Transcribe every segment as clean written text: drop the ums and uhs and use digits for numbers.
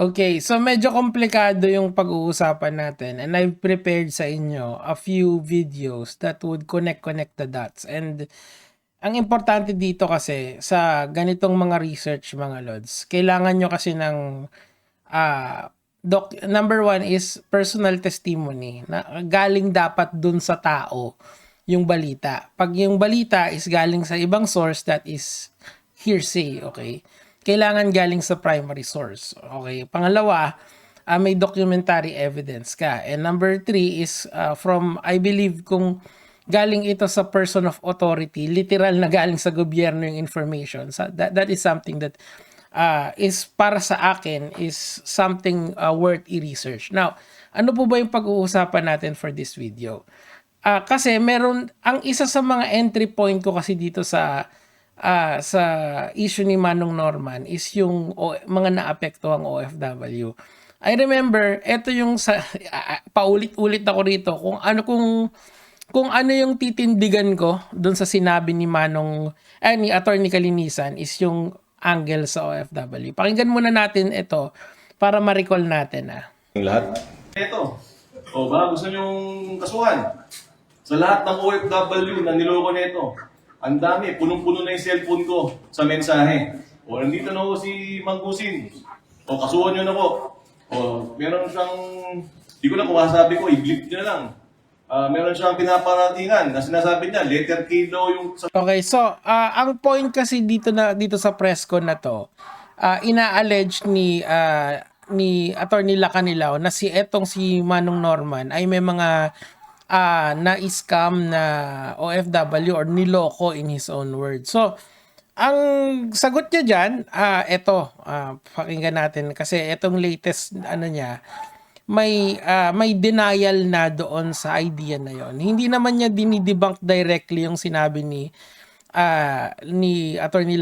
Okay, so medyo komplikado yung pag-uusapan natin and I've prepared sa inyo a few videos that would connect the dots. And ang importante dito kasi sa ganitong mga research mga lods, kailangan nyo kasi ng number one is personal testimony na galing dapat dun sa tao yung balita. Pag yung balita is galing sa ibang source, that is hearsay, okay? Kailangan galing sa primary source, okay? Pangalawa, may documentary evidence ka. And number three is from, I believe, kung galing ito sa person of authority, literal na galing sa gobyerno yung information. So that is something that is para sa akin is something worth i-research. Now, ano po ba yung pag-uusapan natin for this video? Kasi meron, ang isa sa mga entry point ko kasi dito sa issue ni Manong Norman is yung mga naapektuhang OFW. I remember, eto yung paulit-ulit ako rito kung ano yung titindigan ko doon sa sinabi ni ni Attorney Kalinisan is yung angle sa OFW. Pakinggan muna natin ito para ma-recall natin. Yung lahat? Ito. O ba, gusto nyong kasuhan? Sa lahat ng OFW na niloko nito, ang dami, punong-puno na yung cellphone ko sa mensahe. O nandito na ako si Mangkusin. O kasuhan nyo na po. O meron siyang, di ko na kung masasabi ko, i-blip nyo na lang. Meron siyang pinaparatingan na sinasabi niya, letter K daw yung... Okay, so ang point kasi dito sa press con na to, ina-allege ni Attorney Lacanilao na si Manong Norman ay may mga na-scam na OFW or niloko in his own words. So, ang sagot niya dyan, pakinggan natin kasi itong latest niya, may denial na doon sa idea na yon. Hindi naman niya dinidebunk directly yung sinabi ni Attorney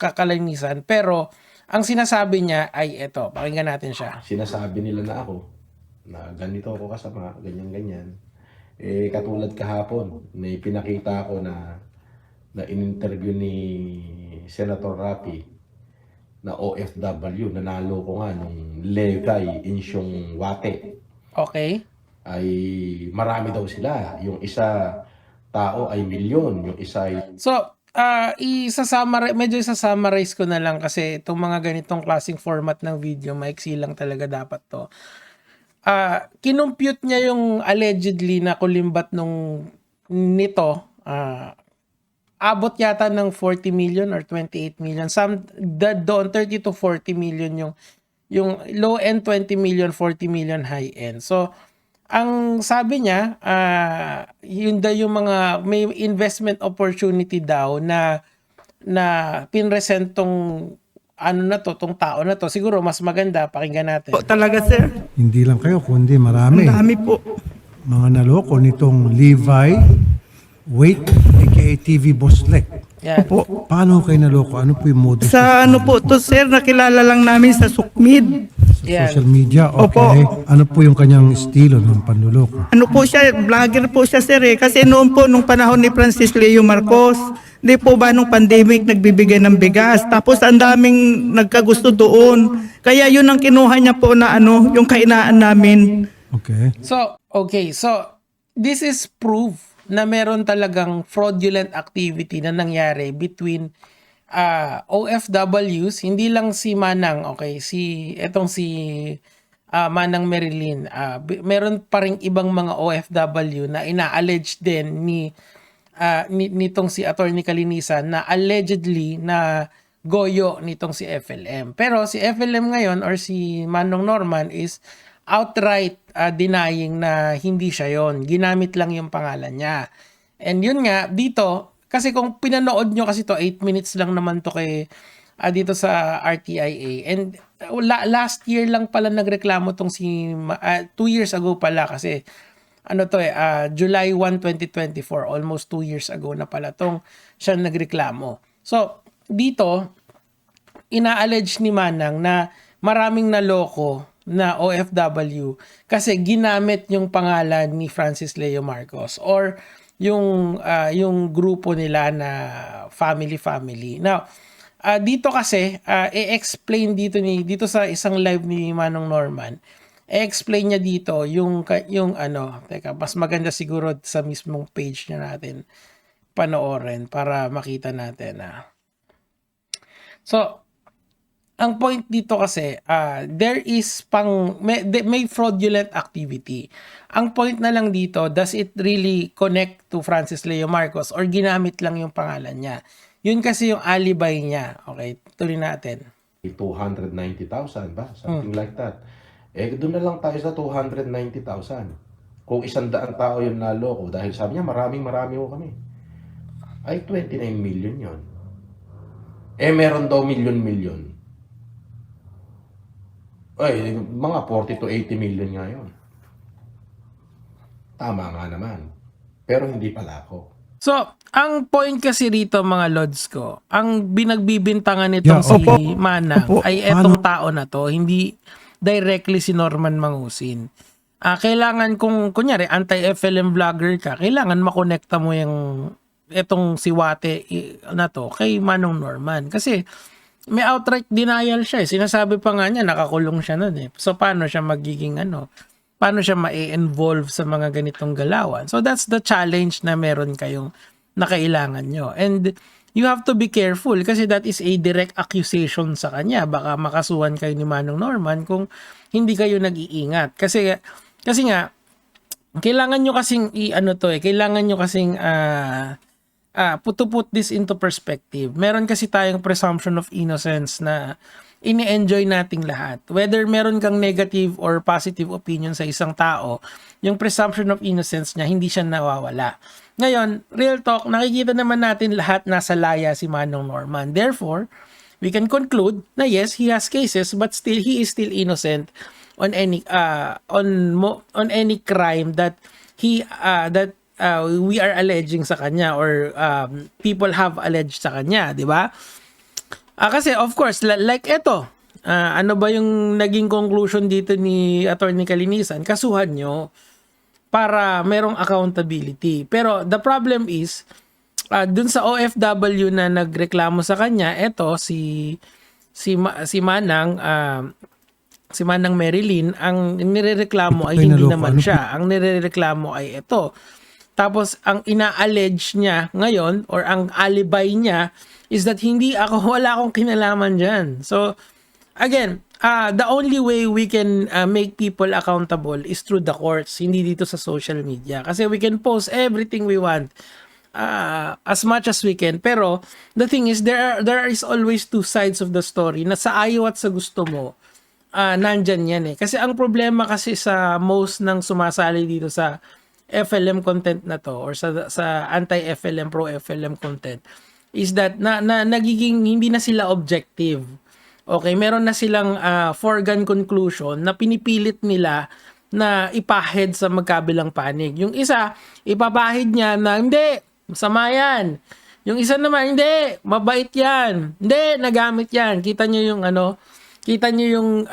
Kalinisan, pero ang sinasabi niya ay ito. Pakinggan natin siya. Sinasabi nila na ako na ganito ako kasama, ganyan-ganyan. Katulad kahapon, may pinakita ako na in-interview ni Senator Rapi na OFW, nanalo ko nga nung Legay Insyong Wate. Okay. Ay marami daw sila. Yung isa tao ay milyon, yung isa ay... So, medyo isa-summarize ko na lang kasi itong mga ganitong klaseng format ng video, maiksi lang talaga dapat to. Kinumpute niya yung allegedly na kulimbat nito, abot yata ng 40 million or 28 million. Doon 30 to 40 million yung low end 20 million, 40 million high end. So, ang sabi niya, yun daw yung mga may investment opportunity daw na pinresent tong tong tao na to. Siguro mas maganda, pakinggan natin. Po talaga, sir. Hindi lang kayo, kundi marami. Ang dami po. Mga naloko nitong Levi Wait, aka TV Boslek. Yan. Po. Paano kayo naloko? Ano po yung modus? Sa ano po to, sir, nakilala lang namin sa Sukmid. Yan. Social media? Okay. Ano po yung kanyang estilo ng panluloko? Ano po siya, vlogger po siya, sir, eh. Kasi noon po, nung panahon ni Francis Leo Marcos, di po ba nung pandemic nagbibigay ng bigas. Tapos ang daming nagkagusto doon. Kaya yun ang kinuha niya po na yung kainaan namin. Okay. So, this is proof na meron talagang fraudulent activity na nangyari between OFWs, hindi lang si Manang, okay, si Manang Marilyn. Meron pa ring ibang mga OFW na ina-allege din nitong si Attorney Kalinisan na allegedly na goyo nitong si FLM. Pero si FLM ngayon or si Manong Norman is outright denying na hindi siya yon. Ginamit lang yung pangalan niya. And yun nga, dito, kasi kung pinanood nyo kasi to 8 minutes lang naman to kay dito sa RTIA. And last year lang pala nagreklamo tong 2 years ago pala kasi July 1, 2024, almost 2 years ago na pala tong siya nagreklamo. So, dito, ina-allege ni Manang na maraming naloko na OFW kasi ginamit yung pangalan ni Francis Leo Marcos or yung grupo nila na family. Now, Dito kasi, i-explain dito sa isang live ni Manong Norman, i-explain niya dito yung ano, teka, mas maganda siguro sa mismong page niya natin panoorin para makita natin. So, ang point dito kasi, there is may fraudulent activity. Ang point na lang dito, does it really connect to Francis Leo Marcos or ginamit lang yung pangalan niya? Yun kasi yung alibi niya. Okay, tuloy natin. 290,000 ba? Something like that. Doon na lang tayo sa 290,000. Kung 100 tao yung naloko, dahil sabi niya, marami ko kami. Ay, 29 million yon. Meron daw million. Ay, mga 40 to 80 million nga yun. Tama nga naman. Pero hindi pala ako. So, ang point kasi rito mga lods ko, ang binagbibintangan nitong Yeah, opo. si Manang Opo. ay etong tao na to, hindi directly si Norman Mangusin. Kailangan kung, kunyari, anti-FLM vlogger ka, kailangan makonekta mo yung etong si Wate na to kay Manong Norman. Kasi may outright denial siya. Sinasabi pa nga niya, nakakulong siya nun eh. So, paano siya magiging paano siya ma-involve sa mga ganitong galawan? So, that's the challenge na meron kayong na kailangan nyo. And you have to be careful kasi that is a direct accusation sa kanya. Baka makasuhan kayo ni Manong Norman kung hindi kayo nag-iingat. Kasi nga, kailangan nyo kasing kailangan nyo kasing to put this into perspective. Meron kasi tayong presumption of innocence na ini-enjoy nating lahat. Whether meron kang negative or positive opinion sa isang tao, yung presumption of innocence niya, hindi siya nawawala. Ngayon, real talk, nakikita naman natin lahat nasa laya si Manong Norman. Therefore, we can conclude na yes, he has cases, but still, he is still innocent on any crime that we are alleging sa kanya or people have alleged sa kanya, di ba? Kasi of course, like ito, ano ba yung naging conclusion dito ni Attorney Kalinisan? Kasuhan nyo para merong accountability. Pero the problem is, dun sa OFW na nagreklamo sa kanya, ito si Manang, si Manang Marilyn, ang nirereklamo ay hindi naman siya. Ang nirereklamo ay ito. Tapos, ang ina-allege niya ngayon, or ang alibi niya, is that wala akong kinalaman dyan. So, again, the only way we can make people accountable is through the courts, hindi dito sa social media. Kasi we can post everything we want, as much as we can. Pero, the thing is, there is always two sides of the story, na sa ayaw at sa gusto mo, nandyan yan eh. Kasi ang problema kasi sa most ng sumasali dito sa FLM content na to or sa anti-FLM, pro-FLM content is that nagiging hindi na sila objective. Okay, meron na silang foregone conclusion na pinipilit nila na ipahid sa magkabilang panig. Yung isa, ipapahid niya na hindi, masama yan. Yung isa naman, hindi, mabait yan. Hindi, nagamit yan. Kita niyo yung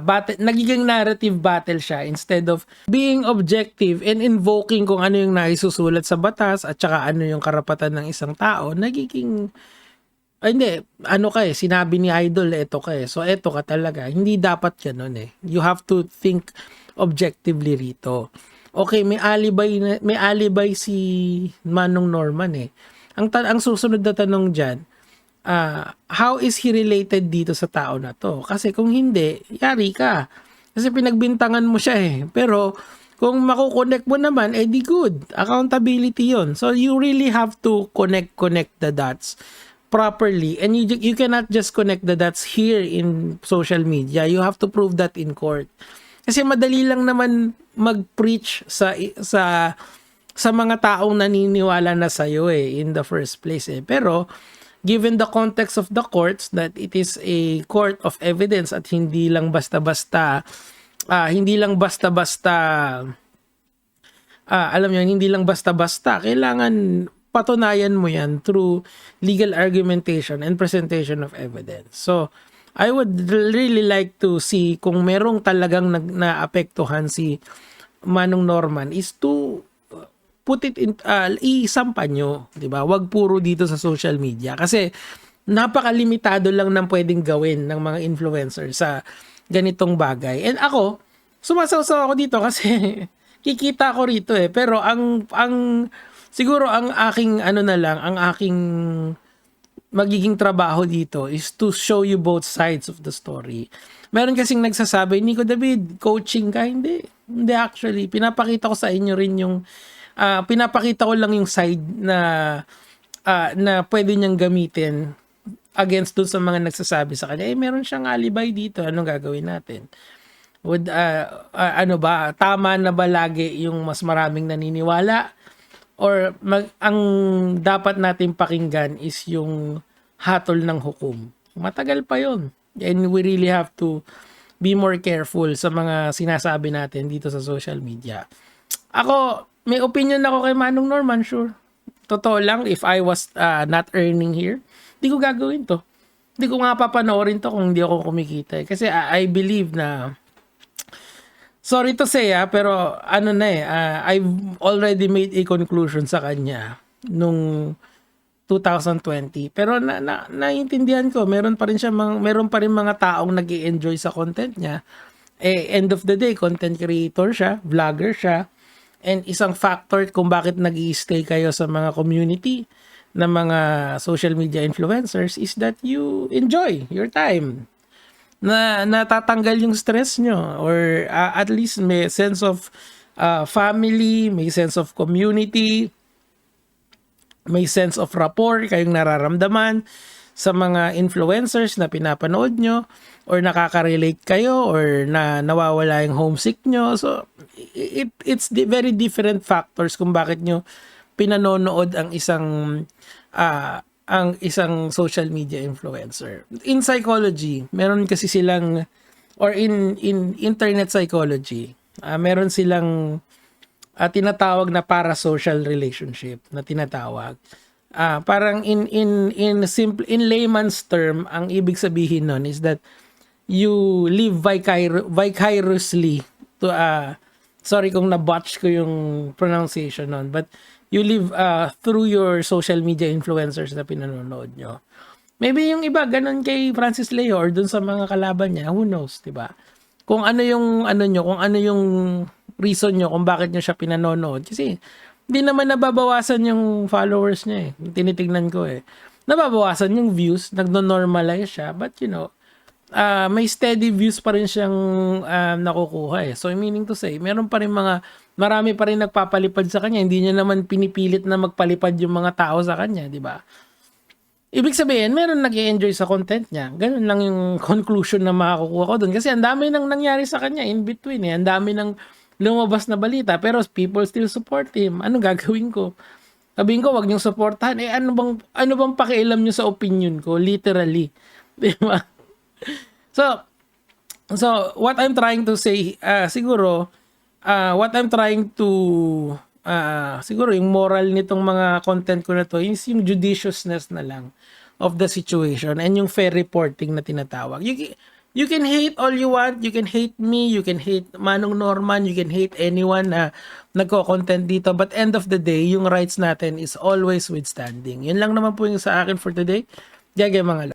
battle, nagiging narrative battle siya instead of being objective and invoking kung ano yung naisusulat sa batas at saka ano yung karapatan ng isang tao, nagiging hindi, sinabi ni Idol, eto ka eh. So, eto ka talaga. Hindi dapat ganun eh. You have to think objectively rito. Okay, may alibay si Manong Norman eh. Ang susunod na tanong dyan, how is he related dito sa tao na to? Kasi kung hindi, yari ka. Kasi pinagbintangan mo siya eh. Pero kung makukonect mo naman, di good. Accountability yon. So you really have to connect the dots properly. And you cannot just connect the dots here in social media. You have to prove that in court. Kasi madali lang naman mag-preach sa mga taong naniniwala na sa'yo eh, in the first place eh. Pero given the context of the courts that it is a court of evidence at hindi lang basta-basta kailangan patunayan mo yan through legal argumentation and presentation of evidence. So I would really like to see kung merong talagang naapektuhan si Manong Norman is to put it in isampa nyo, 'di ba? Wag puro dito sa social media kasi napakalimitado lang ng pwedeng gawin ng mga influencer sa ganitong bagay. And ako, sumasawsaw ako dito kasi kikita ko rito eh. Pero siguro ang aking ang aking magiging trabaho dito is to show you both sides of the story. Meron kasing nagsasabi, Nico David, coaching ka? Hindi. Hindi actually. Pinapakita ko sa inyo rin yung, pinapakita ko lang yung side na pwede niyang gamitin against dun sa mga nagsasabi sa kanya, meron siyang alibay dito, anong gagawin natin? Would, tama na ba lagi yung mas maraming naniniwala? Or ang dapat natin pakinggan is yung hatol ng hukom. Matagal pa yon. And we really have to be more careful sa mga sinasabi natin dito sa social media. Ako, may opinion ako kay Manong Norman, sure. Totoo lang, if I was not earning here, di ko gagawin to. Hindi ko nga papanoorin to kung hindi ako kumikita. Kasi I believe na, sorry to say pero I've already made a conclusion sa kanya nung 2020. Pero naiintindihan ko, meron pa rin mga taong nag-i-enjoy sa content niya. End of the day, content creator siya, vlogger siya. And isang factor kung bakit nag-i-stay kayo sa mga community na mga social media influencers is that you enjoy your time. Na natatanggal yung stress nyo or at least may sense of family, may sense of community, may sense of rapport kayong nararamdaman sa mga influencers na pinapanood nyo or nakaka-relate kayo or nawawala yung homesick nyo. So, it's very different factors kung bakit nyo pinanonood ang isang social media influencer. In psychology, meron kasi silang, or in internet psychology, meron silang tinatawag na parasocial relationship na tinatawag. Parang in layman's term, ang ibig sabihin nun is that you live vicariously to sorry kung na-botch ko yung pronunciation nun, but you live through your social media influencers na pinanonood nyo. Maybe yung iba ganun kay Francis Leo or dun sa mga kalaban niya, who knows, 'di ba? Kung ano yung kung ano yung reason nyo kung bakit nyo siya pinanonood. Kasi hindi naman nababawasan yung followers niya eh. Tinitignan ko eh. Nababawasan yung views, nagno-normalize siya, but may steady views pa rin siyang nakukuha eh. So meaning to say, marami pa rin nagpapalipad sa kanya. Hindi niya naman pinipilit na magpalipad yung mga tao sa kanya, di ba? Ibig sabihin, meron nag-i-enjoy sa content niya. Ganun lang yung conclusion na makakukuha ko dun. Kasi ang dami nang nangyari sa kanya in between eh. Ang dami nang lumabas na balita pero people still support him. Ano gagawin ko? Sabihin ko, wag niyong supportahan. Ano bang pakialam niyo sa opinion ko? Literally. Di ba? So what I'm trying to say, siguro yung moral nitong mga content ko na to is yung judiciousness na lang of the situation and yung fair reporting na tinatawag. You can hate all you want, you can hate me, you can hate Manong Norman, you can hate anyone na nagko-content dito, but end of the day, yung rights natin is always withstanding. Yun lang naman po yung sa akin for today. Gagay mga